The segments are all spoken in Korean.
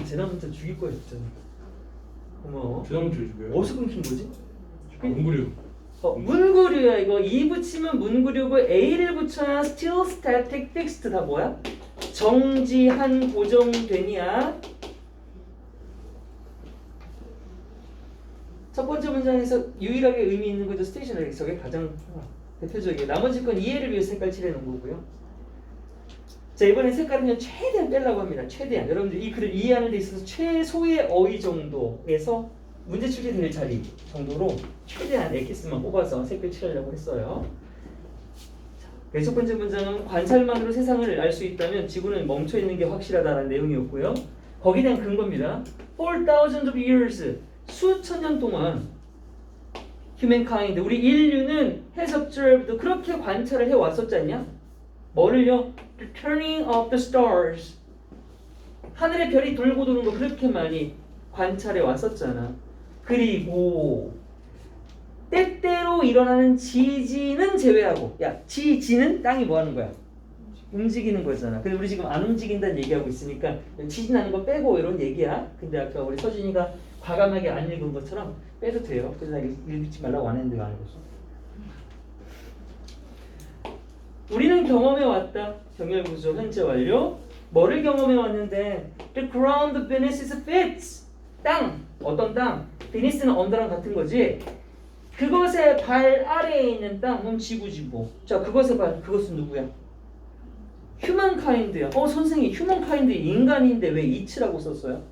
쟤나 문자 죽일 거야 진짜. 고마워. 대나무 줄줄게요. 어디서 끊긴 거지? 문구류. 문구류야 이거. E 붙이면 문구류고 A를 붙여야 still, static, fixed 다 뭐야? 정지한, 고정되니야. 첫 번째 문장에서 유일하게 의미 있는 거죠. stationary. 저게 가장 대표적이에요. 나머지 건 이해를 위해 색깔 칠해 놓은 거고요. 자, 이번엔 색깔은 최대한 빼려고 합니다. 최대한. 여러분들 이 글을 이해하는 데 있어서 최소의 어휘 정도에서 문제 출제될 자리 정도로 최대한 엑기스만 뽑아서 색깔 칠하려고 했어요. 자, 첫 번째 문장은 관찰만으로 세상을 알 수 있다면 지구는 멈춰 있는 게 확실하다는 내용이었고요. 거기에 대한 근거입니다. For thousands of years, 수천 년 동안 humankind, 우리 인류는 has observed, 그렇게 관찰을 해왔었지 않냐? 뭐를요? The turning of the stars. 하늘의 별이 돌고 도는 거 그렇게 많이 관찰해 왔었잖아. 그리고 때때로 일어나는 지진은 제외하고, 야, 지진은 땅이 뭐 하는 거야? 움직이는 거잖아. 근데 우리 지금 안 움직인다는 얘기하고 있으니까 지진하는 거 빼고 이런 얘기야. 근데 아까 우리 서진이가 과감하게 안 읽은 것처럼 빼도 돼요. 그래서 나 읽지 말라고 안 했는데 안 읽었어. 우리는 경험해 왔다. 경혈구조 현재 완료. 뭐를 경험해 왔는데 The ground beneath is fits. 땅. 어떤 땅? beneath는 under랑 같은 거지. 그것의 발 아래에 있는 땅. 그럼 지구. 자, 그것의 발. 그것은 누구야? humankind야. 선생님 humankind 인간인데 왜 it라고 썼어요?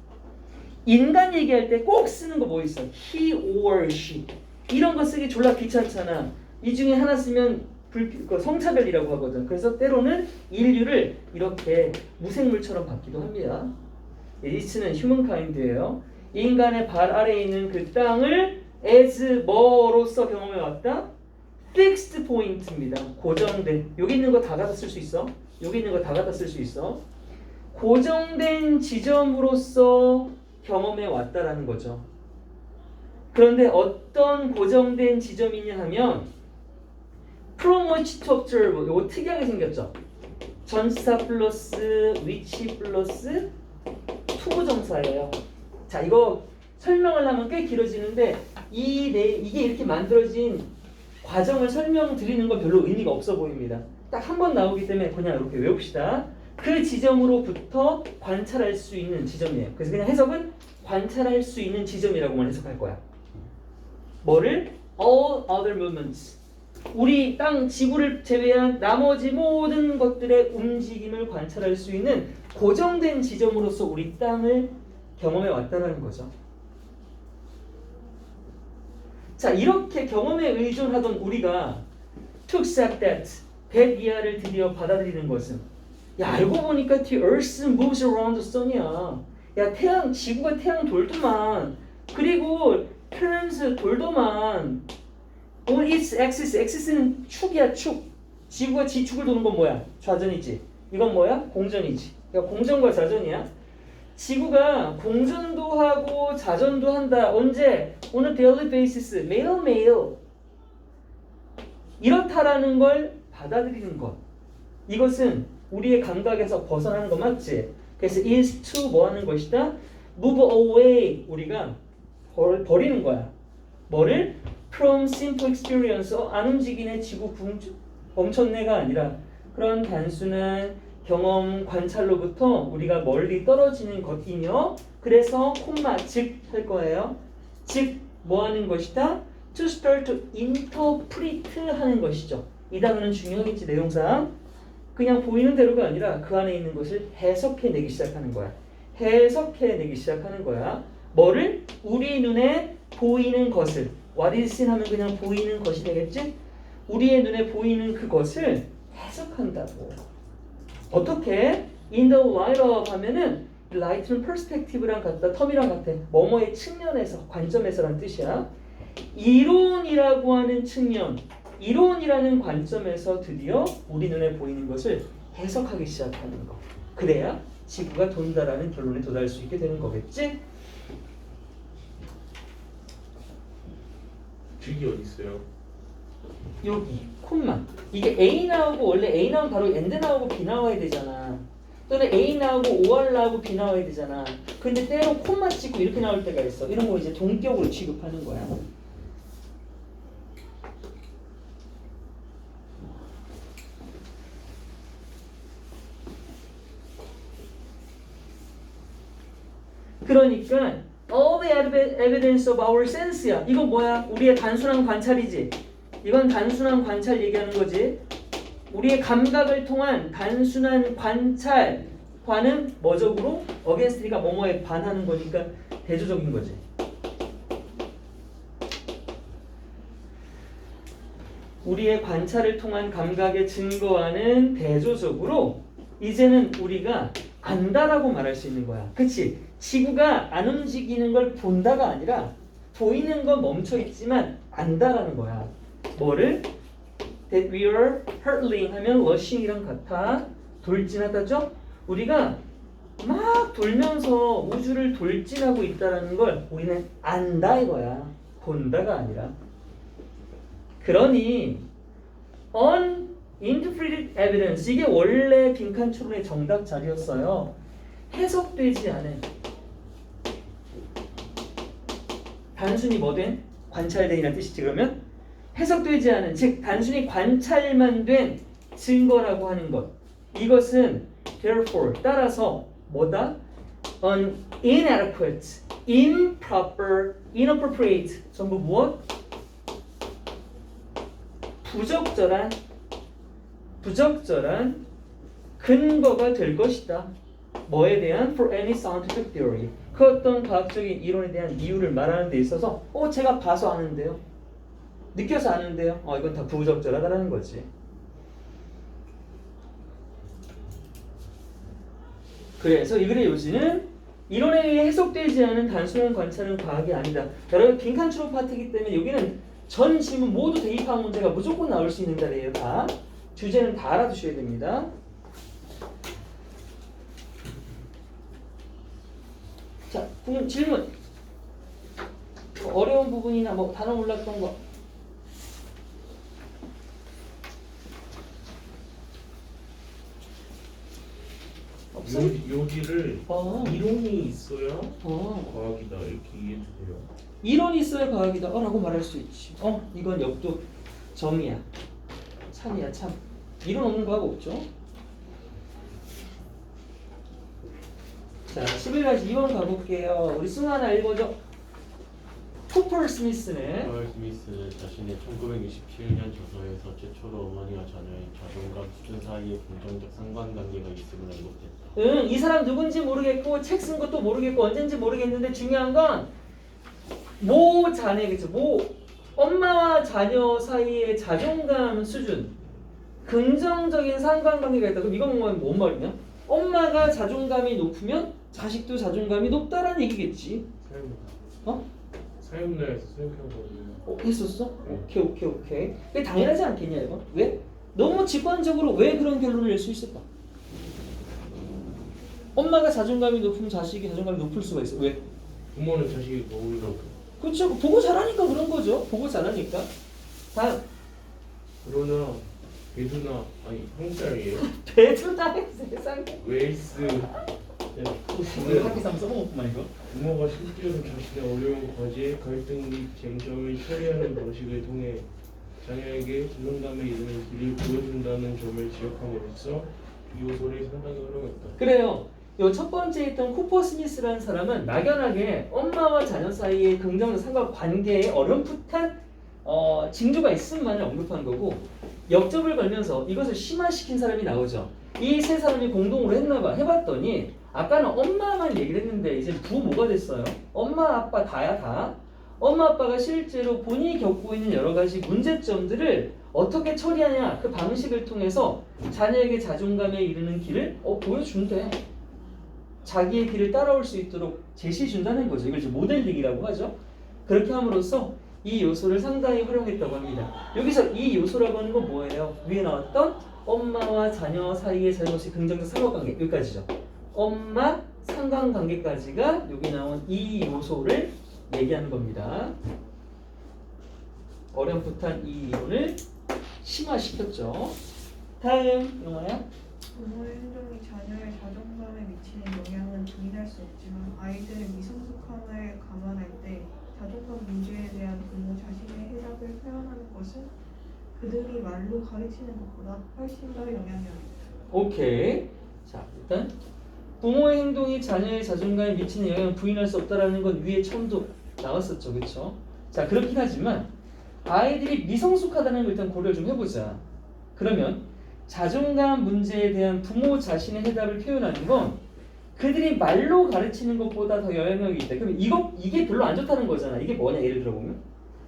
인간 얘기할 때 꼭 쓰는 거 뭐 있어? he or she. 이런 거 쓰기 졸라 귀찮잖아. 이 중에 하나 쓰면 성차별이라고 하거든. 그래서 때로는 인류를 이렇게 무생물처럼 받기도 합니다. it는 humankind예요. 인간의 발 아래에 있는 그 땅을 as 뭐로서 경험해 왔다? fixed point입니다. 고정된. 여기 있는 거 다 갖다 쓸 수 있어. 여기 있는 거 다 갖다 쓸 수 있어. 고정된 지점으로서 경험해 왔다라는 거죠. 그런데 어떤 고정된 지점이냐 하면 from which to observe. 이거 특이하게 생겼죠. 전치사 플러스 which 플러스 투부정사예요. 자, 이거 설명을 하면 꽤 길어지는데 이게 이렇게 만들어진 과정을 설명드리는 건 별로 의미가 없어 보입니다. 딱 한 번 나오기 때문에 그냥 이렇게 외웁시다. 그 지점으로부터 관찰할 수 있는 지점이에요. 그래서 그냥 해석은 관찰할 수 있는 지점이라고만 해석할 거야. 뭐를? All other movements. 우리 땅, 지구를 제외한 나머지 모든 것들의 움직임을 관찰할 수 있는 고정된 지점으로서 우리 땅을 경험해 왔다는 거죠. 자, 이렇게 경험에 의존하던 우리가 to accept that, 이하를 드디어 받아들이는 것은, 야, 알고 보니까 the earth moves around the sun이야. 야, 지구가 태양 돌더만. 그리고 turns 돌더만. on its axis, axis는 축이야, 축. 지구가 지축을 도는 건 뭐야? 좌전이지. 이건 뭐야? 공전이지. 그러니까 공전과 좌전이야. 지구가 공전도 하고 자전도 한다. 언제? On a daily basis. 매일매일. 이렇다라는 걸 받아들이는 것. 이것은 우리의 감각에서 벗어나는 거 맞지? 그래서 is to 뭐 하는 것이다? move away. 우리가 버리는 거야. 뭐를? from simple experience. 안 움직이네 지구 멈췄네가 아니라 그런 단순한 경험 관찰로부터 우리가 멀리 떨어지는 것이며, 그래서 콤마 즉 할 거예요. 즉 뭐 하는 것이다? to start to interpret 하는 것이죠. 이 단어는 중요하겠지. 내용상 그냥 보이는 대로가 아니라 그 안에 있는 것을 해석해내기 시작하는 거야. 해석해내기 시작하는 거야. 뭐를? 우리 눈에 보이는 것을. What is seen 하면 그냥 보이는 것이 되겠지? 우리의 눈에 보이는 그것을 해석한다고. 어떻게? In the light of 하면은 light는 perspective랑 같다, 텀이랑 같아. 뭐뭐의 측면에서, 관점에서란 뜻이야. 이론이라고 하는 측면, 이론이라는 관점에서 드디어 우리 눈에 보이는 것을 해석하기 시작하는 거. 그래야 지구가 돈다라는 결론에 도달할 수 있게 되는 거겠지? 직이 어디 있어요? 여기 콤마. 이게 A 나오고 원래 A 나오면 바로 and 나오고 B 나와야 되잖아. 또는 A 나오고 OR 나오고 B 나와야 되잖아. 근데 때로 콤마 찍고 이렇게 나올 때가 있어. 이런 거 이제 동격으로 취급하는 거야. 그러니까 all the evidence of our sense야. 이건 뭐야? 우리의 단순한 관찰이지. 이건 단순한 관찰 얘기하는 거지. 우리의 감각을 통한 단순한 관찰과는 뭐적으로? against니까 뭐뭐에 반하는 거니까 대조적인 거지. 우리의 관찰을 통한 감각의 증거와는 대조적으로 이제는 우리가 안다라고 말할 수 있는 거야. 그치? 지구가 안 움직이는 걸 본다가 아니라 보이는 건 멈춰 있지만 안다라는 거야. 뭐를? That we are hurtling 하면 rushing이랑 같아. 돌진하다죠? 우리가 막 돌면서 우주를 돌진하고 있다는 걸 우리는 안다 이거야. 본다가 아니라. 그러니 uninterpreted evidence 이게 원래 빈칸 추론의 정답 자리였어요. 해석되지 않은 단순히 뭐된? 관찰된이라는 뜻이지. 그러면 해석되지 않은 즉 단순히 관찰만 된 증거라고 하는 것 이것은 therefore 따라서 뭐다? an inadequate, improper, inappropriate 전부 무엇? 부적절한 근거가 될 것이다. 뭐에 대한? For any scientific theory. 그 어떤 과학적인 이론에 대한 이유를 말하는 데 있어서 제가 봐서 아는데요. 느껴서 아는데요. 이건 다 부적절하다는 거지. 그래서 이 글의 요지는 이론에 의해 해석되지 않은 단순한 관찰은 과학이 아니다. 여러분 빈칸 추론 파트이기 때문에 여기는 전 지문 모두 대입한 문제가 무조건 나올 수 있는 자리예요. 다. 주제는 다 알아두셔야 됩니다. 자, 그럼 질문. 어려운 부분이나 뭐 단어 몰랐던 거. 없어? 요지를 어. 이론이 있어야 어. 과학이다 이렇게 이해해주세요. 이론이 있어야 과학이다. 라고 말할 수 있지. 이건 역도 정이야. 참이야, 참. 이론 없는 과학 없죠? 자, 11가지 2번 가볼게요. 우리 승우 하나 읽어줘. 쿠퍼 스미스는 파월 스미스 자신의 1967년 저서에서 최초로 어머니와 자녀의 자존감 수준 사이에 긍정적 상관관계가 있음을 언급했다. 이 사람 누군지 모르겠고 책 쓴 것도 모르겠고 언젠지 모르겠는데 중요한 건 모 자녀 그죠? 모 엄마와 자녀 사이의 자존감 수준 긍정적인 상관관계가 있다. 그럼 이건 뭔 말이냐? 엄마가 자존감이 높으면 자식도 자존감이 높다라는 얘기겠지. 사용자에서 생각한 거예요. 했었어? 오케이. 왜 당연하지 않겠냐 이거? 왜? 너무 직관적으로 왜 그런 결론을 낼 수 있을까? 엄마가 자존감이 높으면 자식이 자존감이 높을 수가 있어. 왜? 부모는 자식이 더 오히려 그렇죠. 보고 자라니까 그런 거죠. 보고 자라니까. 다음. 그러나 배두나 한국 사람이에요. 배두나의 세상에. 웨일스 학기상 써먹었구만 이거. 부모가 실제로 자신의 어려운 과제, 갈등 및 쟁점을 처리하는 방식을 통해 자녀에게 자존감에 이르는 길을 보여준다는 점을 지적함으로써 이 요소를 상당히 활용했다. 그래요. 요 첫 번째 있던 쿠퍼 스미스라는 사람은 막연하게 엄마와 자녀 사이의 긍정적 상관관계에 어렴풋한 징조가 있음만을 언급한 거고 역접을 걸면서 이것을 심화시킨 사람이 나오죠. 이 세 사람이 공동으로 했나봐. 해봤더니 아까는 엄마만 얘기를 했는데 이제 부모가 됐어요. 엄마 아빠 다야 다. 엄마 아빠가 실제로 본인이 겪고 있는 여러 가지 문제점들을 어떻게 처리하냐 그 방식을 통해서 자녀에게 자존감에 이르는 길을 보여준대. 자기의 길을 따라올 수 있도록 제시해준다는 거죠. 이걸 이제 모델링이라고 하죠. 그렇게 함으로써 이 요소를 상당히 활용했다고 합니다. 여기서 이 요소라고 하는 건 뭐예요? 위에 나왔던 엄마와 자녀 사이의 잘못이 긍정적 상관관계 여기까지죠. 엄마 상관관계까지가 여기 나온 이 요소를 얘기하는 겁니다. 어렴풋한 이 이론을 심화시켰죠. 다음 영화야? 부모의 행동이 자녀 자녀의 자존감에 미치는 영향은 부인할 수 없지만 아이들의 미성숙함을 감안할 때 자존감 문제에 대한 부모 자신의 해답을 표현하는 것은 그들이 말로 가르치는 것보다 훨씬 더 영향이 있다. 오케이. 자, 일단 부모의 행동이 자녀의 자존감에 미치는 영향을 부인할 수 없다라는 건 위에 처음도 나왔었죠, 그렇죠? 자, 그렇긴 하지만 아이들이 미성숙하다는 걸 일단 고려를 좀 해보자. 그러면 자존감 문제에 대한 부모 자신의 해답을 표현하는 건 그들이 말로 가르치는 것보다 더 영향력이 있다. 그럼 이게 별로 안 좋다는 거잖아. 이게 뭐냐? 예를 들어보면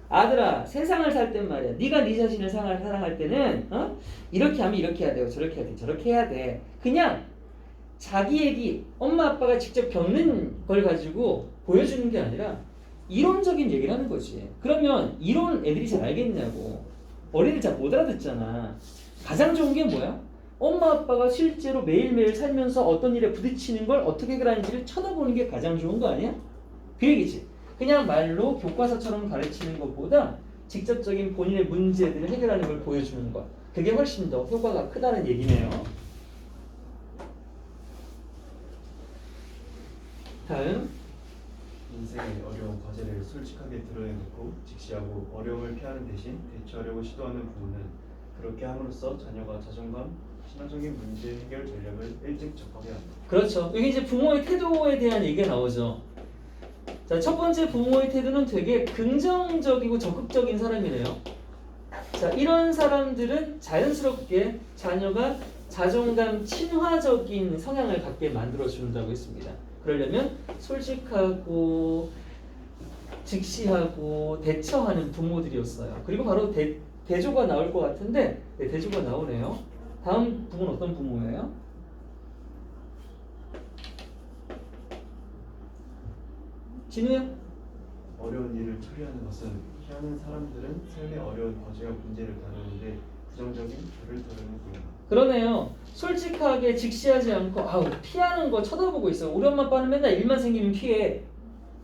아들아, 세상을 살 땐 말이야. 네가 네 자신을 사랑할 때는 이렇게 하면 이렇게 해야 되고 저렇게 해야 돼, 저렇게 해야 돼. 그냥 자기 얘기, 엄마 아빠가 직접 겪는 걸 가지고 보여주는 게 아니라 이론적인 얘기를 하는 거지. 그러면 이론 애들이 잘 알겠냐고. 어린이들 잘 못 알아듣잖아. 가장 좋은 게 뭐야? 엄마 아빠가 실제로 매일매일 살면서 어떤 일에 부딪히는 걸 어떻게 하는지를 쳐다보는 게 가장 좋은 거 아니야? 그 얘기지. 그냥 말로 교과서처럼 가르치는 것보다 직접적인 본인의 문제들을 해결하는 걸 보여주는 것. 그게 훨씬 더 효과가 크다는 얘기네요. 다음. 인생의 어려운 과제를 솔직하게 드러내놓고 직시하고 어려움을 피하는 대신 대처하려고 시도하는 부모는 그렇게 함으로써 자녀가 자존감, 신화적인 문제 해결 전략을 일찍 접하게 한다. 그렇죠. 여기 이제 부모의 태도에 대한 얘기가 나오죠. 자, 첫 번째 부모의 태도는 되게 긍정적이고 적극적인 사람이래요. 자, 이런 사람들은 자연스럽게 자녀가 자존감 친화적인 성향을 갖게 만들어준다고 했습니다. 그러려면 솔직하고 직시하고 대처하는 부모들이었어요. 그리고 바로 대조가 나올 것 같은데, 네, 대조가 나오네요. 다음 부모는 어떤 부모예요? 진우야? 어려운 일을 처리하는 것은 피하는 사람들은 삶의 어려운 과제와 문제를 다루는데 부정적인 결을 드러내는 거다. 그러네요. 솔직하게 직시하지 않고 피하는 거 쳐다보고 있어. 우리 엄마 아빠는 맨날 일만 생기면 피해.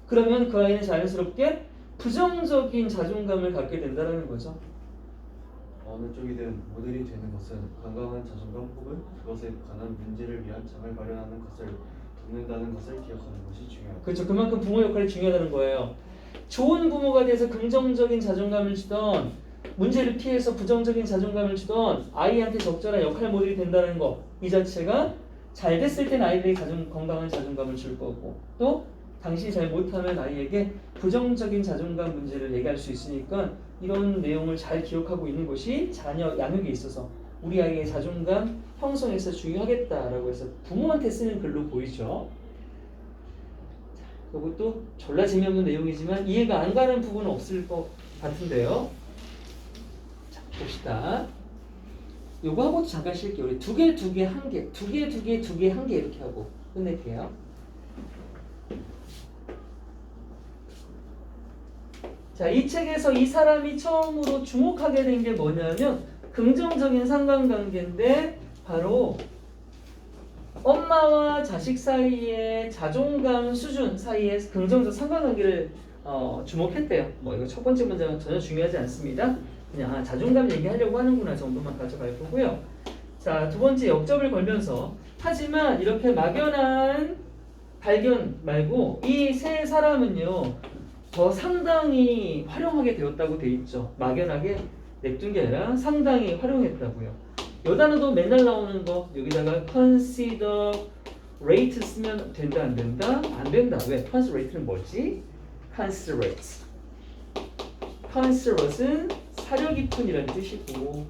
그러면 그 아이는 자연스럽게 부정적인 자존감을 갖게 된다는 거죠. 어느 쪽이든 모델이 되는 것은 건강한 자존감 혹은 그것에 관한 문제를 위한 장을 마련하는 것을 돕는다는 것을 기억하는 것이 중요하다. 그렇죠. 그만큼 부모 역할이 중요하다는 거예요. 좋은 부모가 돼서 긍정적인 자존감을 주던, 문제를 피해서 부정적인 자존감을 주던 아이한테 적절한 역할 모델이 된다는 거, 이 자체가 잘 됐을 땐 아이들이 건강한 자존감을 줄 거고, 또 당신이 잘 못하면 아이에게 부정적인 자존감 문제를 얘기할 수 있으니까 이런 내용을 잘 기억하고 있는 것이 자녀 양육에 있어서 우리 아이의 자존감 형성에서 중요하겠다라고 해서 부모한테 쓰는 글로 보이죠. 이것도 졸라 재미없는 내용이지만 이해가 안 가는 부분은 없을 것 같은데요. 자, 봅시다. 요거 하고도 잠깐 쉴게요. 우리 두 개, 한 개, 두 개, 한 개 이렇게 하고 끝낼게요. 자, 이 책에서 이 사람이 처음으로 주목하게 된 게 뭐냐면 긍정적인 상관관계인데 바로 엄마와 자식 사이의 자존감 수준 사이의 긍정적 상관관계를 주목했대요. 뭐 이거 첫 번째 문장은 전혀 중요하지 않습니다. 그냥 자존감 얘기하려고 하는구나 정도만 가져갈 거고요. 자, 두 번째 역접을 걸면서 하지만 이렇게 막연한 발견 말고 이 세 사람은요 더 상당히 활용하게 되었다고 돼 있죠. 막연하게 냅둔 게 아니라 상당히 활용했다고요. 요 단어도 맨날 나오는 거 여기다가 consider rate 쓰면 된다 안 된다? 안 된다. 왜? considerate는 뭐지? considerate. considerate은 사려 깊은이라는 뜻이고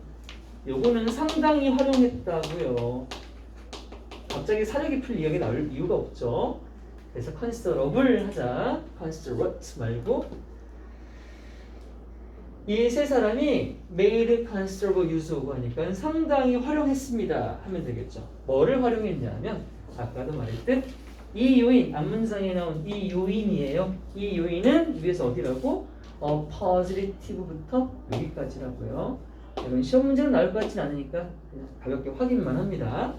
요거는 상당히 활용했다고요. 갑자기 사려 깊은 이야기 나올 이유가 없죠. 그래서 considerable 하자. considerate 말고 이 세 사람이 made considerable use of 하니까 상당히 활용했습니다 하면 되겠죠. 뭐를 활용했냐면 아까도 말했듯 이 요인, 앞문장에 나온 이 요인이에요. 이 요인은 위에서 어디라고? positive부터 여기까지라고요. 이건 시험 문제로 나올 것 같지는 않으니까 그냥 가볍게 확인만 합니다.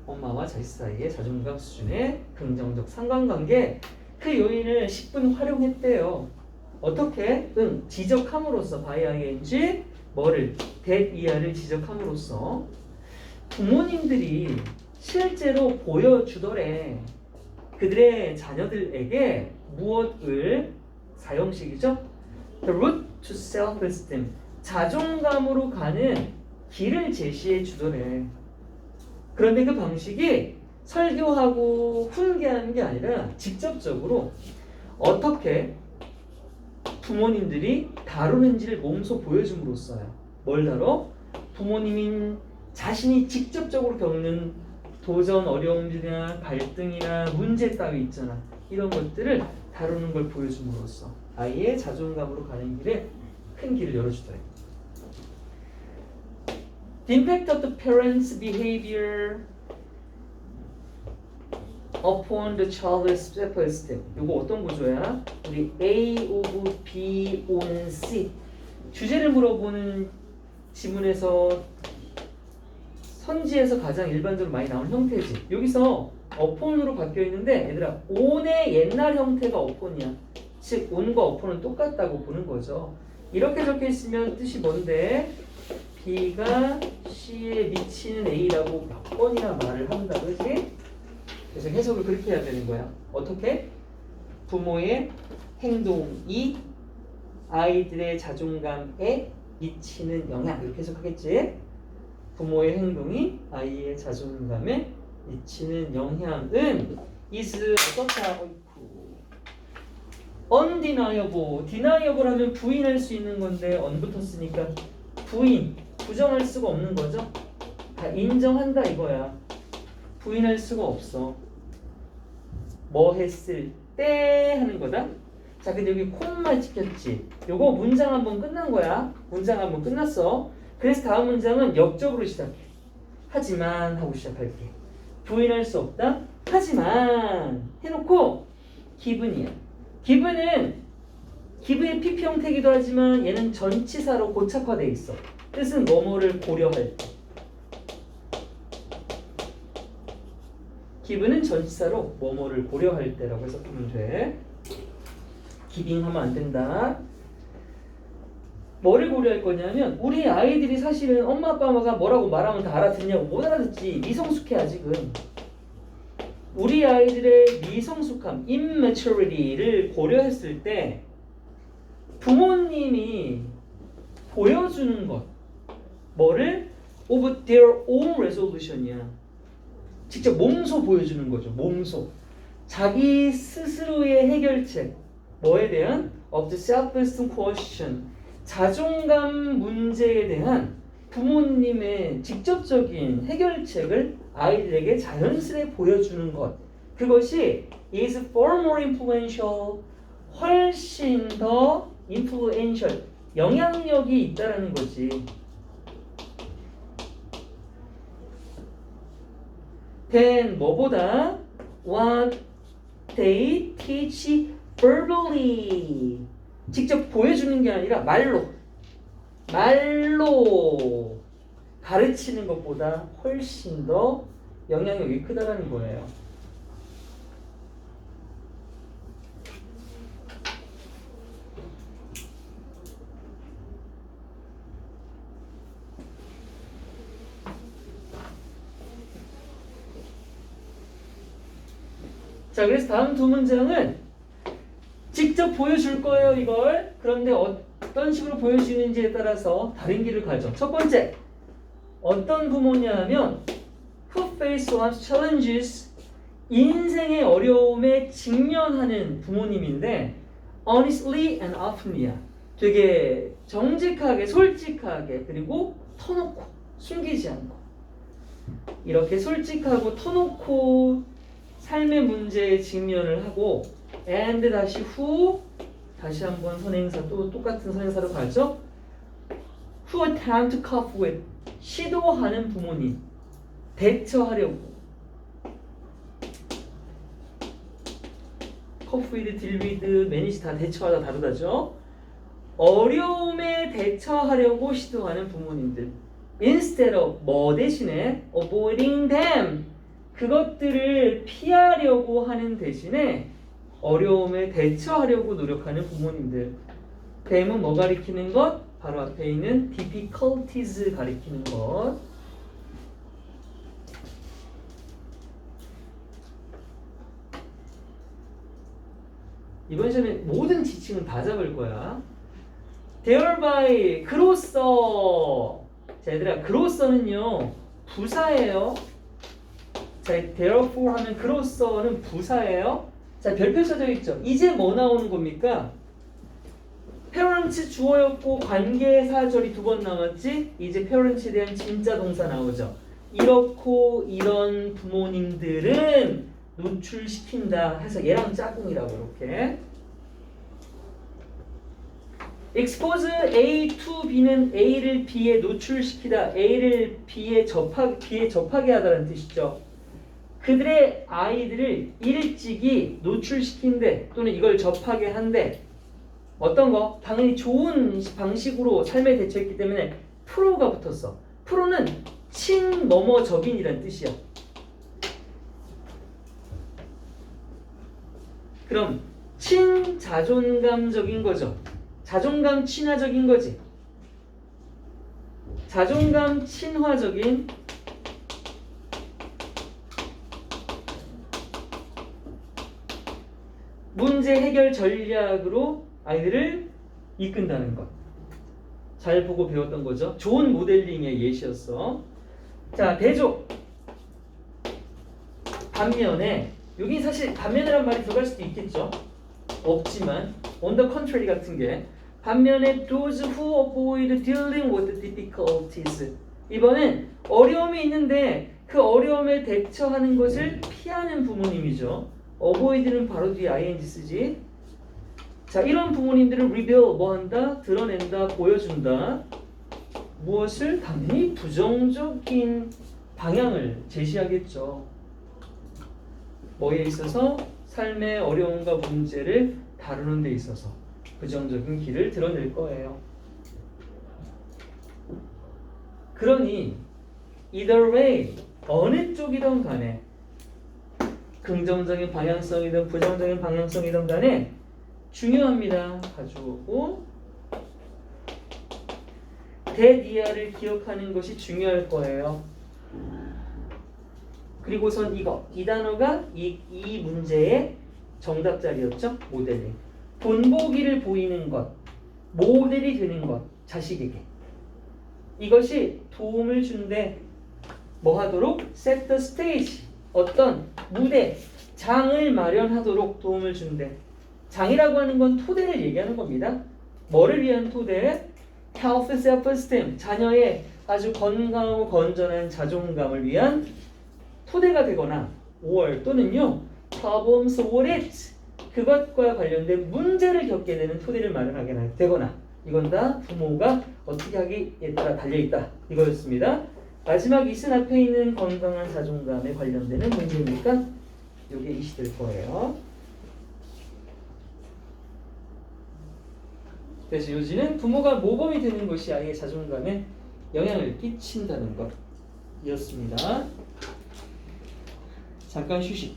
엄마와 자식 사이의 자존감 수준의 긍정적 상관관계, 그 요인을 10분 활용했대요. 어떻게? 지적함으로써 by ing 뭐를? that 이하를 지적함으로써 부모님들이 실제로 보여주더래. 그들의 자녀들에게 무엇을 사형식이죠? The route to self-esteem. 자존감으로 가는 길을 제시해 주더래. 그런데 그 방식이 설교하고 훈계하는 게 아니라 직접적으로 어떻게 부모님들이 다루는지를 몸소 보여줌으로써요. 뭘 다뤄? 부모님인 자신이 직접적으로 겪는 도전, 어려움이나 갈등이나 문제 따위 있잖아. 이런 것들을 다루는 걸 보여줌으로써 아이의 자존감으로 가는 길에 큰 길을 열어주더래. The impact of the parents' behavior upon the child's self-esteem. 이거 어떤 구조야? 우리 A of B on C. 주제를 물어보는 지문에서 선지에서 가장 일반적으로 많이 나오는 형태지. 여기서 upon으로 바뀌어 있는데 얘들아 on의 옛날 형태가 upon이야. 즉 on과 upon은 똑같다고 보는 거죠. 이렇게 적혀 있으면 뜻이 뭔데? B가 C에 미치는 A라고 몇 번이나 말을 한다, 그렇지? 그래서 해석을 그렇게 해야 되는 거야. 어떻게? 부모의 행동이 아이들의 자존감에 미치는 영향, 이렇게 해석하겠지? 부모의 행동이 아이의 자존감에 미치는 영향은 is 어떻다? undeniable. deniable 하면 부인할 수 있는 건데 on 붙었으니까 부정할 수가 없는 거죠. 다 인정한다 이거야. 부인할 수가 없어. 뭐 했을 때 하는 거다. 자, 근데 여기 콤마 찍혔지. 요거 문장 한번 끝난 거야. 문장 한번 끝났어. 그래서 다음 문장은 역적으로 시작해. 하지만 하고 시작할게. 부인할 수 없다. 하지만 해놓고 기분이야. 기분은 기분의 PP 형태이기도 하지만 얘는 전치사로 고착화되어 있어. 뜻은 뭐뭐를 고려할 때. 기분은 전치사로 뭐뭐를 고려할 때라고 해석하면 돼. 기빙하면 안 된다. 뭐를 고려할 거냐면 우리 아이들이 사실은 엄마 아빠가 뭐라고 말하면 다 알아듣냐고 못 알아듣지. 미성숙해 아직은. 우리 아이들의 미성숙함, immaturity를 고려했을 때 부모님이 보여주는 것 뭐를? of their own resolution이야. 직접 몸소 보여주는 거죠. 몸소. 자기 스스로의 해결책 뭐에 대한? of the self-esteem question. 자존감 문제에 대한 부모님의 직접적인 해결책을 아이들에게 자연스레 보여주는 것. 그것이 is far more influential. 훨씬 더 influential. 영향력이 있다라는 거지. than 뭐보다 what they teach verbally. 직접 보여주는 게 아니라 말로 가르치는 것보다 훨씬 더 영향력이 크다라는 거예요. 자, 그래서 다음 두 문장은 직접 보여줄 거예요, 이걸. 그런데 어떤 식으로 보여주는지에 따라서 다른 길을 가죠. 첫 번째, 어떤 부모냐 하면 who face life's challenges, 인생의 어려움에 직면하는 부모님인데 honestly and openly야. 되게 정직하게, 솔직하게, 그리고 터놓고, 숨기지 않고. 이렇게 솔직하고 터놓고 삶의 문제에 직면을 하고 and 다시 who 다시 한번 선행사 또 똑같은 선행사로 가죠. who attempt to cope with 시도하는 부모님 대처하려고 cope with, deal with, manage 다 대처하다 다루다죠. 어려움에 대처하려고 시도하는 부모님들 instead of 뭐 대신에 avoiding them 그것들을 피하려고 하는 대신에 어려움에 대처하려고 노력하는 부모님들. them은 뭐 가리키는 것? 바로 앞에 있는 difficulties 가리키는 것. 이번 시험에 모든 지칭은 다 잡을 거야. thereby 그로써. 자 얘들아 그로써는요 부사예요. 자 therefore 하면 그로써는 부사예요. 자 별표 써져 있죠. 이제 뭐 나오는 겁니까? parents 주어였고 관계사절이 두 번 남았지. 이제 parents에 대한 진짜 동사 나오죠. 이렇고 이런 부모님들은 노출시킨다 해서 얘랑 짝꿍이라고 이렇게. expose A to B는 A를 B에 노출시키다. A를 B에 접하게 하다라는 뜻이죠. 그들의 아이들을 일찍이 노출시킨대 또는 이걸 접하게 한대. 어떤 거? 당연히 좋은 방식으로 삶에 대처했기 때문에 프로가 붙었어. 프로는 친뭐뭐적인이란 뜻이야. 그럼 친자존감적인 거죠. 자존감 친화적인 거지. 자존감 친화적인 문제 해결 전략으로 아이들을 이끈다는 것. 잘 보고 배웠던 거죠. 좋은 모델링의 예시였어. 자, 대조. 반면에 여기 사실 반면이란 말이 들어갈 수도 있겠죠. 없지만 on the contrary 같은 게 반면에 those who avoid dealing with difficulties. 이번엔 어려움이 있는데 그 어려움에 대처하는 것을 피하는 부모님이죠. avoid는 바로 뒤에 ing 쓰지. 자, 이런 부모님들은 reveal 뭐한다? 드러낸다, 보여준다. 무엇을? 당연히 부정적인 방향을 제시하겠죠. 뭐에 있어서? 삶의 어려움과 문제를 다루는 데 있어서 부정적인 길을 드러낼 거예요. 그러니 either way 어느 쪽이든 간에 긍정적인 방향성이든 부정적인 방향성이든 간에 중요합니다. 가져오고 대디아를 기억하는 것이 중요할 거예요. 그리고선 이거 이 단어가 이 문제의 정답 자리였죠. 모델링. 본보기를 보이는 것, 모델이 되는 것, 자식에게. 이것이 도움을 준대. 뭐 하도록? set the stage. 어떤 무대, 장을 마련하도록 도움을 준대. 장이라고 하는 건 토대를 얘기하는 겁니다. 뭐를 위한 토대? health, self-esteem. 자녀의 아주 건강하고 건전한 자존감을 위한 토대가 되거나 or 또는요 problems with it. 그것과 관련된 문제를 겪게 되는 토대를 마련하게 되거나 이건 다 부모가 어떻게 하기에 따라 달려있다. 이거였습니다. 마지막 이슨 앞에 있는 건강한 자존감에 관련되는 문제니까 이게 이시 될 거예요. 그래서 요지는 부모가 모범이 되는 것이 아이의 자존감에 영향을 끼친다는 것이었습니다. 잠깐 휴식.